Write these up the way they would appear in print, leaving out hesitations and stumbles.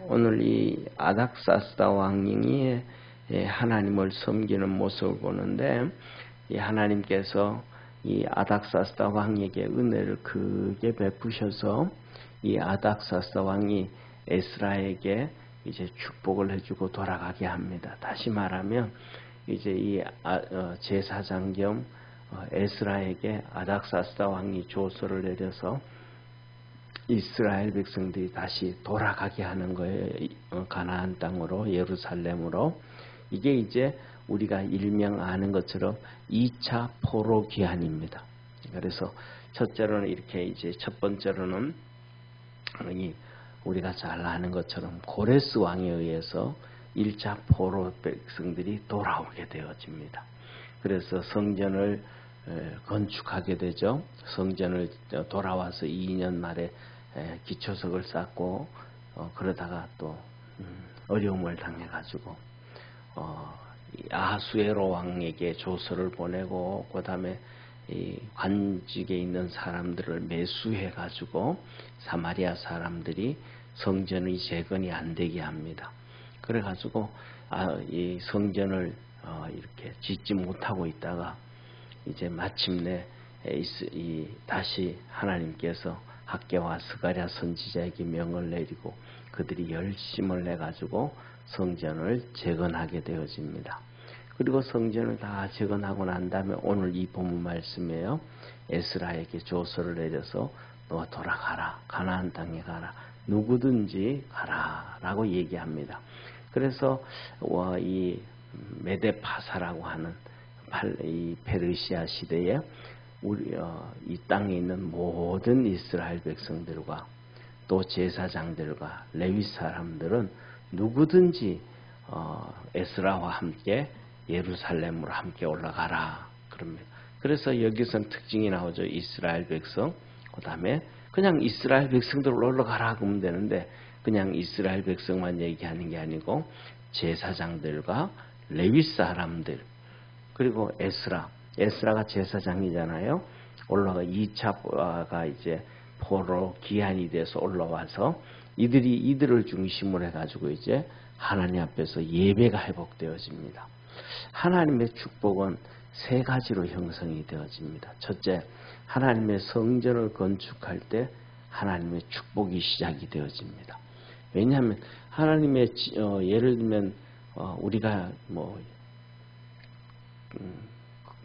오늘 이 아닥사스다 왕이 하나님을 섬기는 모습을 보는데, 이 하나님께서 이 아닥사스다 왕에게 은혜를 크게 베푸셔서 이 아닥사스다 왕이 에스라에게 이제 축복을 해주고 돌아가게 합니다. 다시 말하면 이제 이 제사장 겸 에스라에게 아닥사스다 왕이 조서를 내려서 이스라엘 백성들이 다시 돌아가게 하는 거예요. 가나안 땅으로, 예루살렘으로. 이게 이제 우리가 일명 아는 것처럼 2차 포로 귀환입니다. 그래서 첫째로는 이렇게, 이제 첫 번째로는 우리가 잘 아는 것처럼 고레스 왕에 의해서 1차 포로 백성들이 돌아오게 되어집니다. 그래서 성전을 건축하게 되죠. 성전을 돌아와서 2년 만에 기초석을 쌓고, 그러다가 또 어려움을 당해가지고 아하수에로 왕에게 조서를 보내고, 그 다음에 이 관직에 있는 사람들을 매수해가지고 사마리아 사람들이 성전의 재건이 안 되게 합니다. 그래가지고 이 성전을 이렇게 짓지 못하고 있다가 이제 마침내 다시 하나님께서 학개와 스가랴 선지자에게 명을 내리고 그들이 열심을 내가지고 성전을 재건하게 되어집니다. 그리고 성전을 다 재건하고 난 다음에 오늘 이 본문 말씀에요, 에스라에게 조서를 내려서 너가 돌아가라, 가나안 땅에 가라, 누구든지 가라 라고 얘기합니다. 그래서 이 메데파사라고 하는 이 페르시아 시대에 이 땅에 있는 모든 이스라엘 백성들과 또 제사장들과 레위 사람들은 누구든지 에스라와 함께 예루살렘으로 함께 올라가라 그럽니다. 그래서 여기서는 특징이 나오죠. 이스라엘 백성, 그 다음에 그냥 이스라엘 백성들 올라가라 그러면 되는데, 그냥 이스라엘 백성만 얘기하는 게 아니고 제사장들과 레위 사람들, 그리고 에스라가 제사장이잖아요. 올라가 2차가 이제 포로 기한이 돼서 올라와서 이들을 중심으로 해가지고 이제 하나님 앞에서 예배가 회복되어집니다. 하나님의 축복은 세 가지로 형성이 되어집니다. 첫째, 하나님의 성전을 건축할 때 하나님의 축복이 시작이 되어집니다. 왜냐하면 하나님의 예를 들면 우리가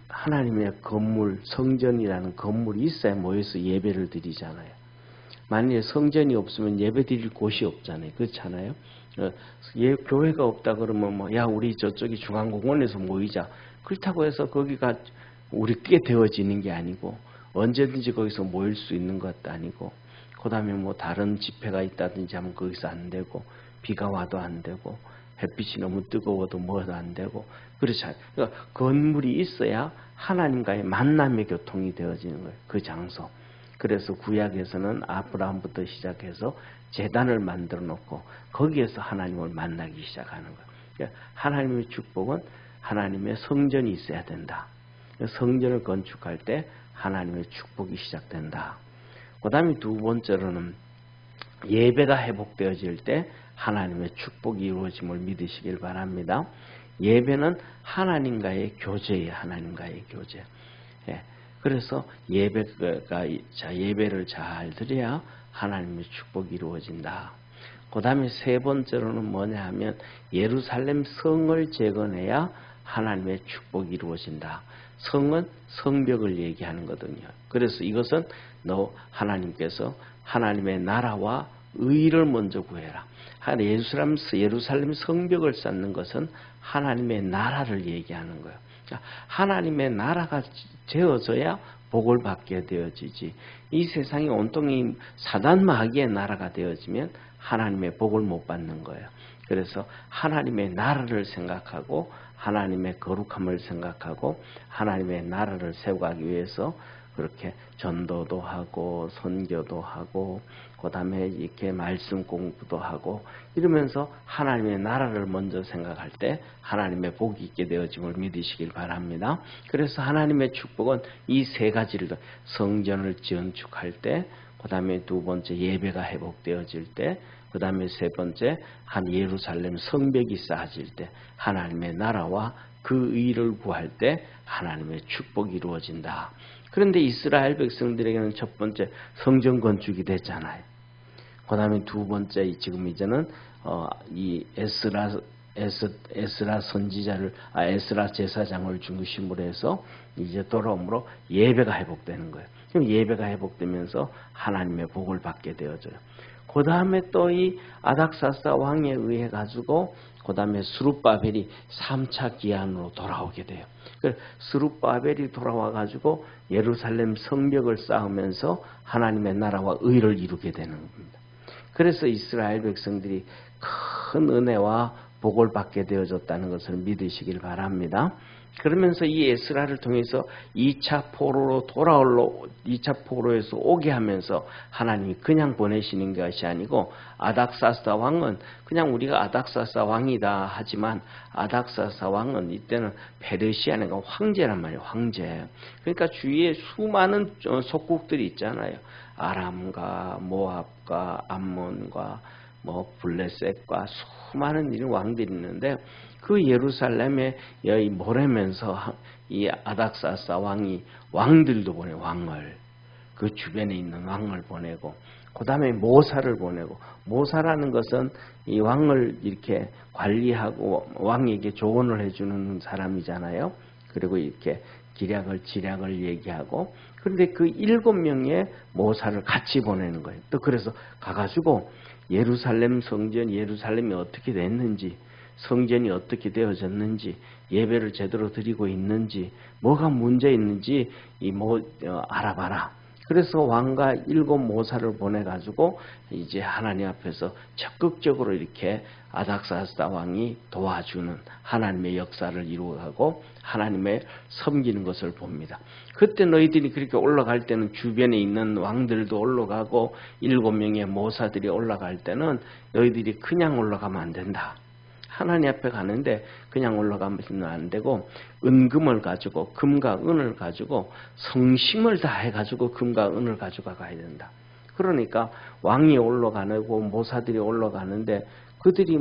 하나님의 건물, 성전이라는 건물이 있어야 모여서 예배를 드리잖아요. 만약에 성전이 없으면 예배 드릴 곳이 없잖아요. 그렇잖아요. 교회가 없다 그러면 야, 우리 저쪽이 중앙공원에서 모이자. 그렇다고 해서 거기가 우리께 되어지는 게 아니고, 언제든지 거기서 모일 수 있는 것도 아니고, 그 다음에 다른 집회가 있다든지 하면 거기서 안 되고, 비가 와도 안 되고, 햇빛이 너무 뜨거워도 뭐도 안 되고, 그렇잖아요. 그러니까 건물이 있어야 하나님과의 만남의 교통이 되어지는 거예요. 그 장소. 그래서 구약에서는 아브라함부터 시작해서 제단을 만들어 놓고 거기에서 하나님을 만나기 시작하는 거예요. 그러니까 하나님의 축복은 하나님의 성전이 있어야 된다. 성전을 건축할 때 하나님의 축복이 시작된다. 그 다음에 두 번째로는 예배가 회복되어질 때 하나님의 축복이 이루어짐을 믿으시길 바랍니다. 예배는 하나님과의 교제예요. 하나님과의 교제. 그래서 예배를 잘 드려야 하나님의 축복이 이루어진다. 그 다음에 세 번째로는 뭐냐 하면 예루살렘 성을 재건해야 하나님의 축복이 이루어진다. 성은 성벽을 얘기하는 거거든요. 그래서 이것은 하나님께서 하나님의 나라와 의를 먼저 구해라. 예루살렘 성벽을 쌓는 것은 하나님의 나라를 얘기하는 거예요. 하나님의 나라가 되어져야 복을 받게 되어지지, 이 세상이 온통이 사단 마귀의 나라가 되어지면 하나님의 복을 못 받는 거예요. 그래서 하나님의 나라를 생각하고 하나님의 거룩함을 생각하고 하나님의 나라를 세워가기 위해서 그렇게 전도도 하고 선교도 하고 그 다음에 이렇게 말씀 공부도 하고 이러면서 하나님의 나라를 먼저 생각할 때 하나님의 복이 있게 되어짐을 믿으시길 바랍니다. 그래서 하나님의 축복은 이 세 가지를, 성전을 건축할 때, 그 다음에 두 번째 예배가 회복되어질 때, 그 다음에 세 번째, 한 예루살렘 성벽이 쌓아질 때 하나님의 나라와 그 의를 구할 때 하나님의 축복이 이루어진다. 그런데 이스라엘 백성들에게는 첫 번째 성전 건축이 됐잖아요. 그 다음에 두 번째, 지금 이제는 이 에스라 선지자를, 에스라 제사장을 중심으로 해서 이제 돌아옴으로 예배가 회복되는 거예요. 그럼 예배가 회복되면서 하나님의 복을 받게 되어져요. 그 다음에 또 이 아닥사스다 왕에 의해 가지고 그 다음에 스룹바벨이 3차 기한으로 돌아오게 돼요. 스룹바벨이 돌아와 가지고 예루살렘 성벽을 쌓으면서 하나님의 나라와 의를 이루게 되는 겁니다. 그래서 이스라엘 백성들이 큰 은혜와 복을 받게 되어졌다는 것을 믿으시길 바랍니다. 그러면서 이 에스라를 통해서 2차 포로로 2차 포로에서 오게 하면서 하나님이 그냥 보내시는 것이 아니고, 아닥사스다 왕은 그냥 우리가 아닥사스다 왕이다 하지만 아닥사스다 왕은 이때는 페르시아는 황제란 말이에요. 황제. 그러니까 주위에 수많은 속국들이 있잖아요. 아람과 모압과 암몬과 블레셋과 수많은 이런 왕들이 있는데, 그 예루살렘에 여기 모래면서 이 아닥사스다 왕이 왕들도 보내, 왕을, 그 주변에 있는 왕을 보내고, 그 다음에 모사를 보내고, 모사라는 것은 이 왕을 이렇게 관리하고 왕에게 조언을 해주는 사람이잖아요. 그리고 이렇게 지략을 얘기하고, 그런데 그 7명의 모사를 같이 보내는 거예요. 또 그래서 가가지고 예루살렘 성전, 예루살렘이 어떻게 됐는지, 성전이 어떻게 되어졌는지, 예배를 제대로 드리고 있는지, 뭐가 문제 있는지 알아봐라. 그래서 왕과 7 모사를 보내가지고 이제 하나님 앞에서 적극적으로 이렇게 아닥사스다 왕이 도와주는 하나님의 역사를 이루어가고 하나님의 섬기는 것을 봅니다. 그때 너희들이 그렇게 올라갈 때는 주변에 있는 왕들도 올라가고 7명의 모사들이 올라갈 때는 너희들이 그냥 올라가면 안 된다. 하나님 앞에 가는데 그냥 올라가면 안 되고, 은금을 가지고, 금과 은을 가지고, 성심을 다해가지고 금과 은을 가지고 가야 된다. 그러니까 왕이 올라가고 모사들이 올라가는데 그들이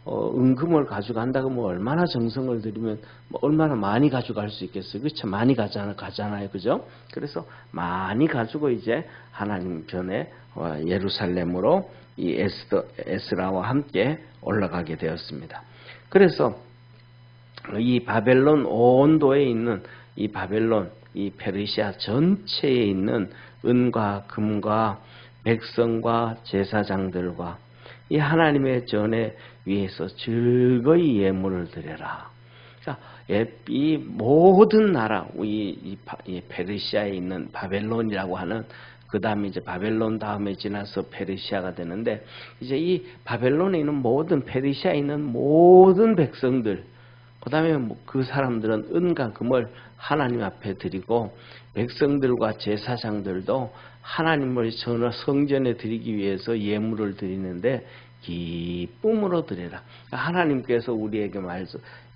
은금을 가져간다고 얼마나 정성을 들이면 얼마나 많이 가져갈 수 있겠어요. 그렇죠? 많이 가잖아요. 그죠? 그래서 많이 가지고 이제 하나님 전에 예루살렘으로 이 에스라와 함께 올라가게 되었습니다. 그래서 이 바벨론 온도에 있는 이 바벨론, 이 페르시아 전체에 있는 은과 금과 백성과 제사장들과 이 하나님의 전에 위해서 즐거이 예물을 드려라. 이 모든 나라, 이 페르시아에 있는 바벨론이라고 하는, 그 다음에 이제 바벨론 다음에 지나서 페르시아가 되는데, 이제 이 바벨론에 있는 페르시아에 있는 모든 백성들, 그 다음에 그 사람들은 은과 금을 하나님 앞에 드리고, 백성들과 제사장들도 하나님을 성전에 드리기 위해서 예물을 드리는데 기쁨으로 드려라. 하나님께서 우리에게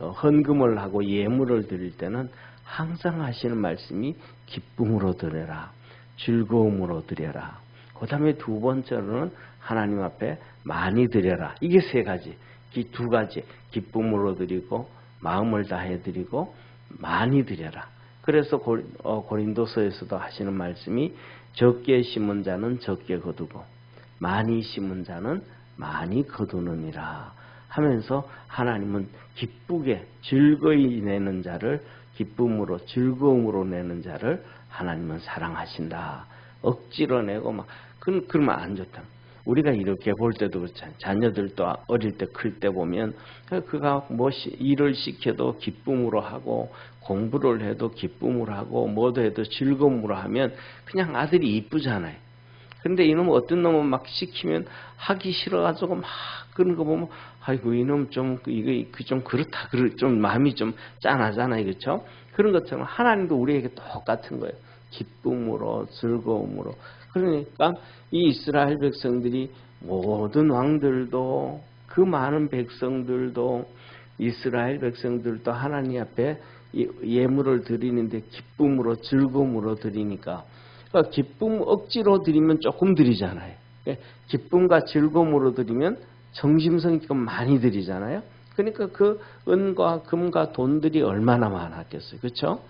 헌금을 하고 예물을 드릴 때는 항상 하시는 말씀이 기쁨으로 드려라, 즐거움으로 드려라. 그 다음에 두 번째로는 하나님 앞에 많이 드려라. 이게 세 가지, 두 가지, 기쁨으로 드리고 마음을 다해 드리고 많이 드려라. 그래서 고린도서에서도 하시는 말씀이 적게 심은 자는 적게 거두고 많이 심은 자는 많이 거두느니라 하면서, 하나님은 기쁘게 즐거이 내는 자를, 기쁨으로 즐거움으로 내는 자를 하나님은 사랑하신다. 억지로 내고 그러면 안 좋다. 우리가 이렇게 볼 때도 그렇잖아요. 자녀들도 어릴 때 클 때 보면 그가 일을 시켜도 기쁨으로 하고, 공부를 해도 기쁨으로 하고, 뭐도 해도 즐거움으로 하면 그냥 아들이 이쁘잖아요. 근데 이놈 어떤 놈은 막 시키면 하기 싫어가지고 그런 거 보면, 아이고 이놈 좀 이거 좀 그렇다, 좀 마음이 좀 짠하잖아요, 그렇죠? 그런 것처럼 하나님도 우리에게 똑같은 거예요. 기쁨으로, 즐거움으로. 그러니까 이 이스라엘 백성들이, 모든 왕들도, 그 많은 백성들도, 이스라엘 백성들도 하나님 앞에 예물을 드리는데 기쁨으로, 즐거움으로 드리니까, 그러니까 기쁨 억지로 드리면 조금 드리잖아요. 기쁨과 즐거움으로 드리면 정심성의껏 많이 드리잖아요. 그러니까 그 은과 금과 돈들이 얼마나 많았겠어요. 그렇죠?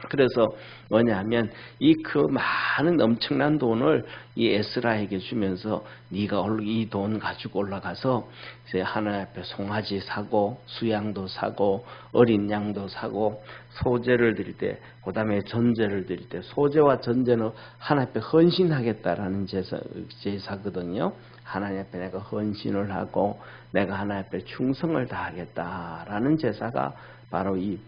그래서 뭐냐면 이 그 많은 엄청난 돈을 이 에스라에게 주면서 네가 이 돈 가지고 올라가서 이제 하나님 앞에 송아지 사고 수양도 사고 어린 양도 사고 소제를 드릴 때 그다음에 전제를 드릴 때 소제와 전제는 하나님 앞에 헌신하겠다라는 제사거든요. 하나님 앞에 내가 헌신을 하고 내가 하나님 앞에 충성을 다하겠다라는 제사가 바로 이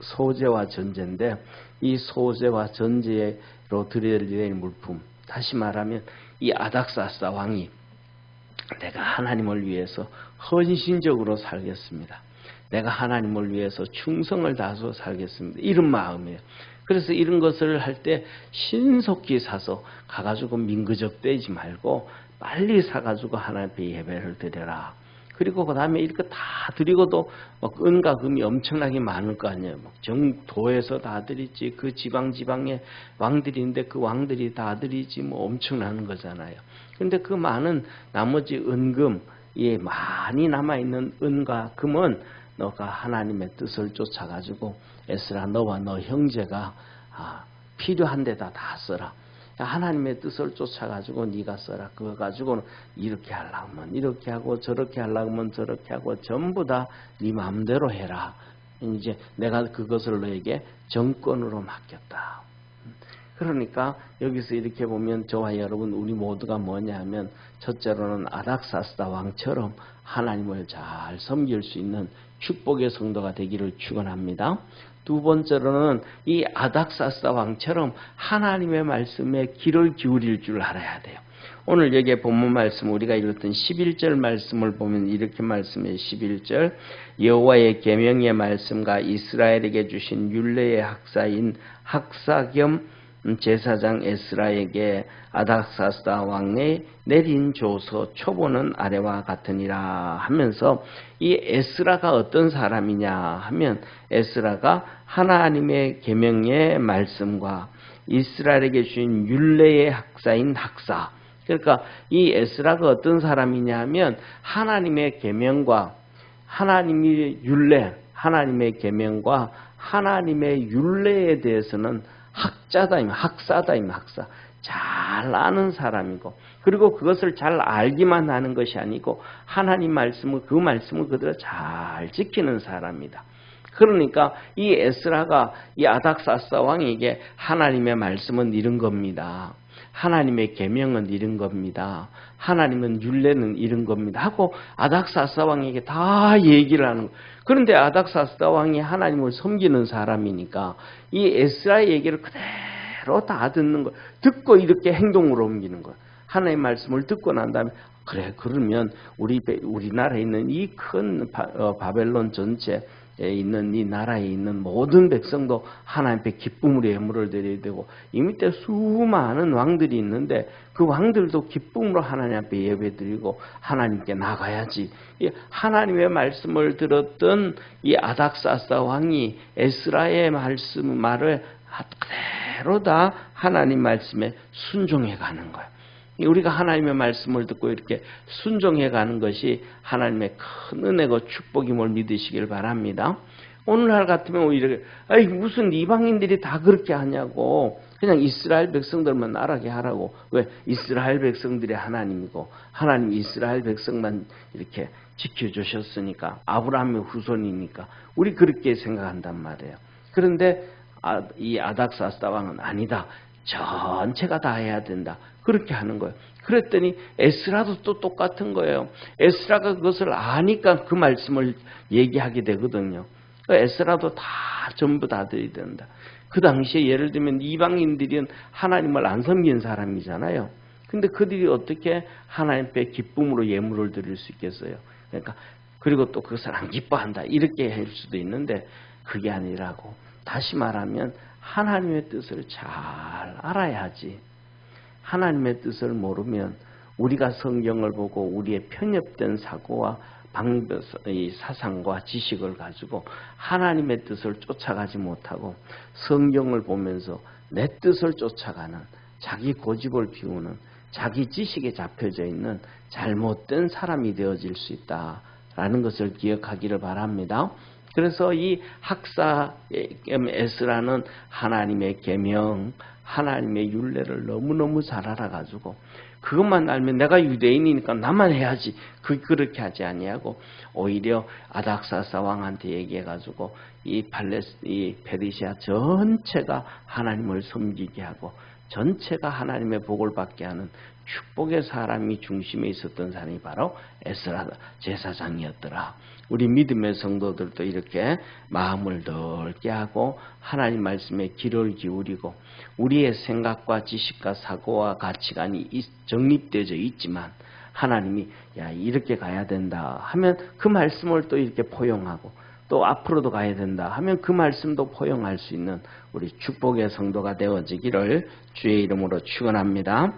소제와 전제인데 이 소제와 전제로 드려야 될 물품, 다시 말하면 이 아닥사스다 왕이 내가 하나님을 위해서 헌신적으로 살겠습니다. 내가 하나님을 위해서 충성을 다해서 살겠습니다. 이런 마음이에요. 그래서 이런 것을 할 때 신속히 사서 가가지고 민그적대지 말고 빨리 사가지고 하나님 앞에 예배를 드려라. 그리고 그 다음에 이렇게 다 드리고도 은과 금이 엄청나게 많을 거 아니에요. 정도에서 다 드리지. 그 지방에 왕들이 있는데 그 왕들이 다 드리지. 엄청나는 거잖아요. 그런데 그 많은 나머지 은금, 예, 많이 남아있는 은과 금은 너가 하나님의 뜻을 쫓아가지고 에스라 너와 너 형제가 필요한 데다 다 써라. 하나님의 뜻을 쫓아가지고 네가 써라. 그거 가지고는 이렇게 하려면 이렇게 하고 저렇게 하려면 저렇게 하고 전부 다 네 마음대로 해라. 이제 내가 그것을 너에게 정권으로 맡겼다. 그러니까 여기서 이렇게 보면 저와 여러분 우리 모두가 뭐냐 하면 첫째로는 아닥사스다 왕처럼 하나님을 잘 섬길 수 있는 축복의 성도가 되기를 축원합니다. 두 번째로는 이 아닥사스다 왕처럼 하나님의 말씀에 귀를 기울일 줄 알아야 돼요. 오늘 여기에 본문 말씀 우리가 읽었던 11절 말씀을 보면 이렇게 말씀해요. 11절 여호와의 계명의 말씀과 이스라엘에게 주신 율례의 학사인 학사 겸 제사장 에스라에게 아닥사스다 왕의 내린 조서 초본은 아래와 같으니라 하면서 이 에스라가 어떤 사람이냐 하면 에스라가 하나님의 계명의 말씀과 이스라엘에게 주신 율례의 학사인 학사. 그러니까 이 에스라가 어떤 사람이냐 하면 하나님의 계명과 하나님의 율례, 하나님의 계명과 하나님의 율례에 대해서는 학자다, 학사다, 학사. 잘 아는 사람이고, 그리고 그것을 잘 알기만 하는 것이 아니고, 하나님 말씀을, 그 말씀을 그대로 잘 지키는 사람이다. 그러니까 이 에스라가 이 아닥사스다 왕에게 하나님의 말씀은 이런 겁니다. 하나님의 계명은 이런 겁니다. 하나님은 율례는 이런 겁니다. 하고 아닥사스다 왕에게 다 얘기를 하는 거예요. 그런데 아닥사스다 왕이 하나님을 섬기는 사람이니까 이 에스라의 얘기를 그대로 다 듣는 거예요. 듣고 이렇게 행동으로 옮기는 거예요. 하나님의 말씀을 듣고 난 다음에 그래 그러면 우리나라에 있는 이 큰 바벨론 전체에 있는 이 나라에 있는 모든 백성도 하나님 앞에 기쁨으로 예물을 드려야 되고 이 밑에 수많은 왕들이 있는데 그 왕들도 기쁨으로 하나님 앞에 예배드리고 하나님께 나가야지. 하나님의 말씀을 들었던 이 아닥사스다 왕이 에스라의 말을 그대로 다 하나님 말씀에 순종해 가는 거예요. 우리가 하나님의 말씀을 듣고 이렇게 순종해 가는 것이 하나님의 큰 은혜고 축복임을 믿으시길 바랍니다. 오늘날 같으면 오히려 무슨 이방인들이 다 그렇게 하냐고, 그냥 이스라엘 백성들만 나라게 하라고. 왜? 이스라엘 백성들이 하나님이고 하나님 이스라엘 백성만 이렇게 지켜주셨으니까, 아브라함의 후손이니까 우리 그렇게 생각한단 말이에요. 그런데 이 아닥사스다 왕은 아니다. 전체가 다 해야 된다. 그렇게 하는 거예요. 그랬더니 에스라도 또 똑같은 거예요. 에스라가 그것을 아니까 그 말씀을 얘기하게 되거든요. 에스라도 다 전부 다 드려야 된다. 그 당시에 예를 들면 이방인들은 하나님을 안 섬긴 사람이잖아요. 근데 그들이 어떻게 하나님 앞에 기쁨으로 예물을 드릴 수 있겠어요? 그러니까 그리고 또 그것을 안 기뻐한다. 이렇게 할 수도 있는데 그게 아니라고. 다시 말하면 하나님의 뜻을 잘 알아야지. 하나님의 뜻을 모르면 우리가 성경을 보고 우리의 편협된 사고와 사상과 지식을 가지고 하나님의 뜻을 쫓아가지 못하고 성경을 보면서 내 뜻을 쫓아가는 자기 고집을 피우는, 자기 지식에 잡혀져 있는 잘못된 사람이 되어질 수 있다라는 것을 기억하기를 바랍니다. 그래서 이 학사 에스라는 하나님의 계명, 하나님의 율례를 너무너무 잘 알아가지고 그것만 알면 내가 유대인이니까 나만 해야지, 그렇게 하지 아니하고 오히려 아닥사스 왕한테 얘기해가지고 이 페르시아 전체가 하나님을 섬기게 하고 전체가 하나님의 복을 받게 하는 축복의 사람이 중심에 있었던 사람이 바로 에스라 제사장이었더라. 우리 믿음의 성도들도 이렇게 마음을 넓게 하고 하나님 말씀에 귀를 기울이고 우리의 생각과 지식과 사고와 가치관이 정립되어 있지만 하나님이 야 이렇게 가야 된다 하면 그 말씀을 또 이렇게 포용하고 또 앞으로도 가야 된다 하면 그 말씀도 포용할 수 있는 우리 축복의 성도가 되어지기를 주의 이름으로 축원합니다.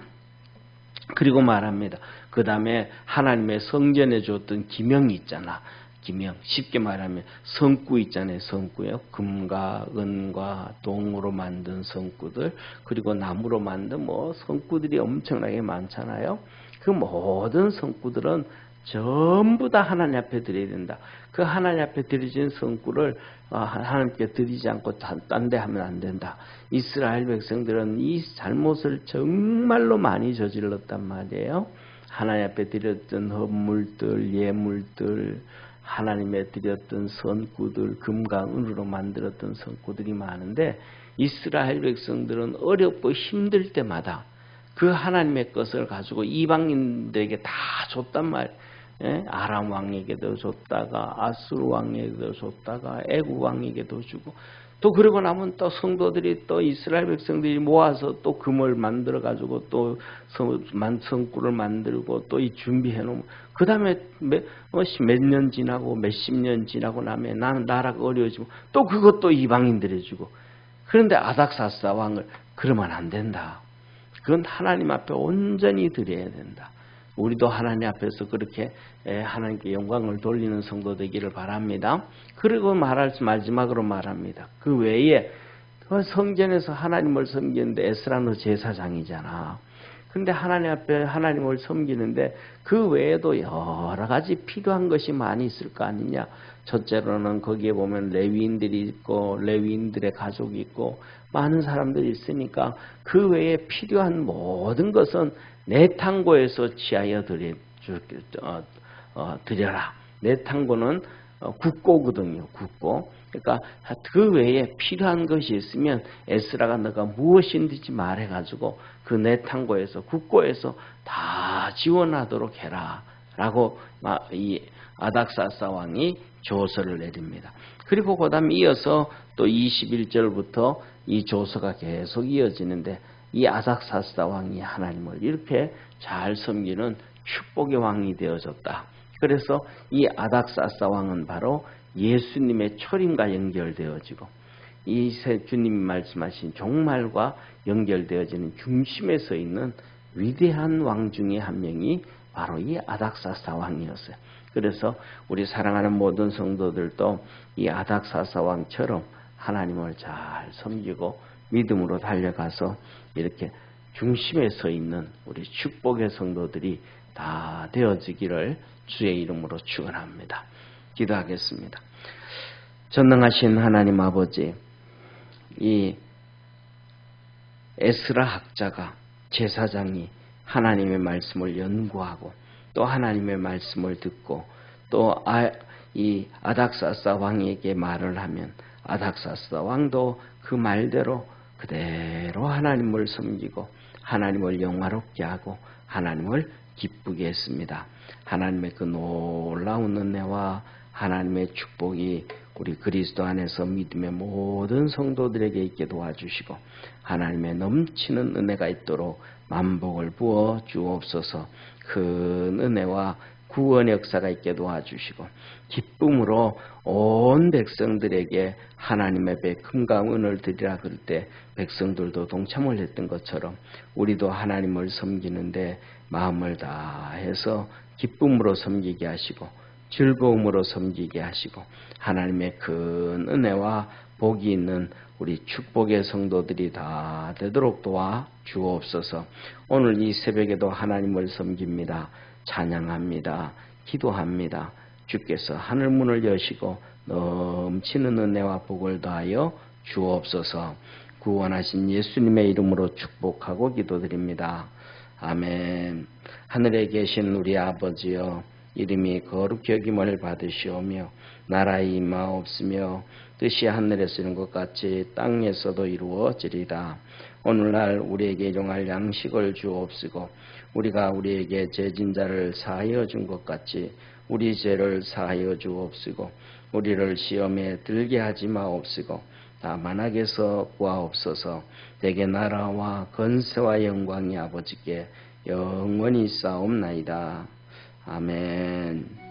그리고 말합니다. 그 다음에 하나님의 성전에 줬던 기명이 있잖아. 기명, 쉽게 말하면 성구 있잖아요. 성구요. 금과 은과 동으로 만든 성구들, 그리고 나무로 만든 성구들이 엄청나게 많잖아요. 그 모든 성구들은 전부 다 하나님 앞에 드려야 된다. 그 하나님 앞에 드려진 성구를 하나님께 드리지 않고 딴 데 하면 안 된다. 이스라엘 백성들은 이 잘못을 정말로 많이 저질렀단 말이에요. 하나님 앞에 드렸던 헌물들, 예물들, 하나님에 드렸던 선구들, 금과 은으로 만들었던 선구들이 많은데 이스라엘 백성들은 어렵고 힘들 때마다 그 하나님의 것을 가지고 이방인들에게 다 줬단 말이에요. 아람 왕에게도 줬다가 아수르 왕에게도 줬다가 애굽 왕에게도 주고 또 그러고 나면 또 성도들이 또 이스라엘 백성들이 모아서 또 금을 만들어 가지고 또 성구를 만들고 또 이 준비해 놓으면 그 다음에 몇 년 지나고 몇십 년 지나고 나면 나라가 어려워지고 또 그것도 이방인들이 주고 그런데 아닥사스 왕을 그러면 안 된다. 그건 하나님 앞에 온전히 드려야 된다. 우리도 하나님 앞에서 그렇게 하나님께 영광을 돌리는 성도 되기를 바랍니다. 그리고 마지막으로 말합니다. 그 외에 성전에서 하나님을 섬기는데 에스라는 제사장이잖아. 근데 하나님 앞에 하나님을 섬기는데 그 외에도 여러 가지 필요한 것이 많이 있을 거 아니냐. 첫째로는 거기에 보면 레위인들이 있고 레위인들의 가족이 있고 많은 사람들이 있으니까 그 외에 필요한 모든 것은 내 탕고에서 취하여 드려라. 내 탕고는 국고거든요. 국고. 그러니까 그 외에 필요한 것이 있으면 에스라가 너가 무엇인지 말해가지고 그 내 탕고에서 국고에서 다 지원하도록 해라. 라고 이 아닥사스 왕이 조서를 내립니다. 그리고 그 다음 이어서 또 21절부터 이 조서가 계속 이어지는데 이 아닥사스 왕이 하나님을 이렇게 잘 섬기는 축복의 왕이 되어졌다. 그래서 이 아닥사스 왕은 바로 예수님의 초림과 연결되어지고 이 주님이 말씀하신 종말과 연결되어지는 중심에 서 있는 위대한 왕 중에 한 명이 바로 이 아닥사스 왕이었어요. 그래서 우리 사랑하는 모든 성도들도 이 아닥사스 왕처럼 하나님을 잘 섬기고 믿음으로 달려가서 이렇게 중심에 서 있는 우리 축복의 성도들이 다 되어지기를 주의 이름으로 축원합니다. 기도하겠습니다. 전능하신 하나님 아버지, 이 에스라 학자가 제사장이 하나님의 말씀을 연구하고 또 하나님의 말씀을 듣고 또 이 아닥사스 왕에게 말을 하면 아닥사스 왕도 그 말대로 그대로 하나님을 섬기고 하나님을 영화롭게 하고 하나님을 기쁘게 했습니다. 하나님의 그 놀라운 은혜와 하나님의 축복이 우리 그리스도 안에서 믿음의 모든 성도들에게 있게 도와주시고 하나님의 넘치는 은혜가 있도록 만복을 부어 주옵소서. 큰 은혜와 구원 역사가 있게 도와주시고 기쁨으로 온 백성들에게 하나님의 배 금과 은을 드리라 그럴 때 백성들도 동참을 했던 것처럼 우리도 하나님을 섬기는데 마음을 다해서 기쁨으로 섬기게 하시고 즐거움으로 섬기게 하시고 하나님의 큰 은혜와 복이 있는 우리 축복의 성도들이 다 되도록 도와 주옵소서. 오늘 이 새벽에도 하나님을 섬깁니다. 찬양합니다. 기도합니다. 주께서 하늘문을 여시고 넘치는 은혜와 복을 더하여 주옵소서. 구원하신 예수님의 이름으로 축복하고 기도드립니다. 아멘. 하늘에 계신 우리 아버지여, 이름이 거룩히 여김을 받으시오며 나라의 임하옵시며 뜻이 하늘에서 이룬 것 같이 땅에서도 이루어지리다. 오늘날 우리에게 일용할 양식을 주옵시고 우리가 우리에게 죄진 자를 사하여 준 것 같이 우리 죄를 사하여 주옵시고 우리를 시험에 들게 하지 마옵시고 다만 악에서 구하옵소서. 대개 나라와 건세와 영광이 아버지께 영원히 쌓옵나이다. 아멘.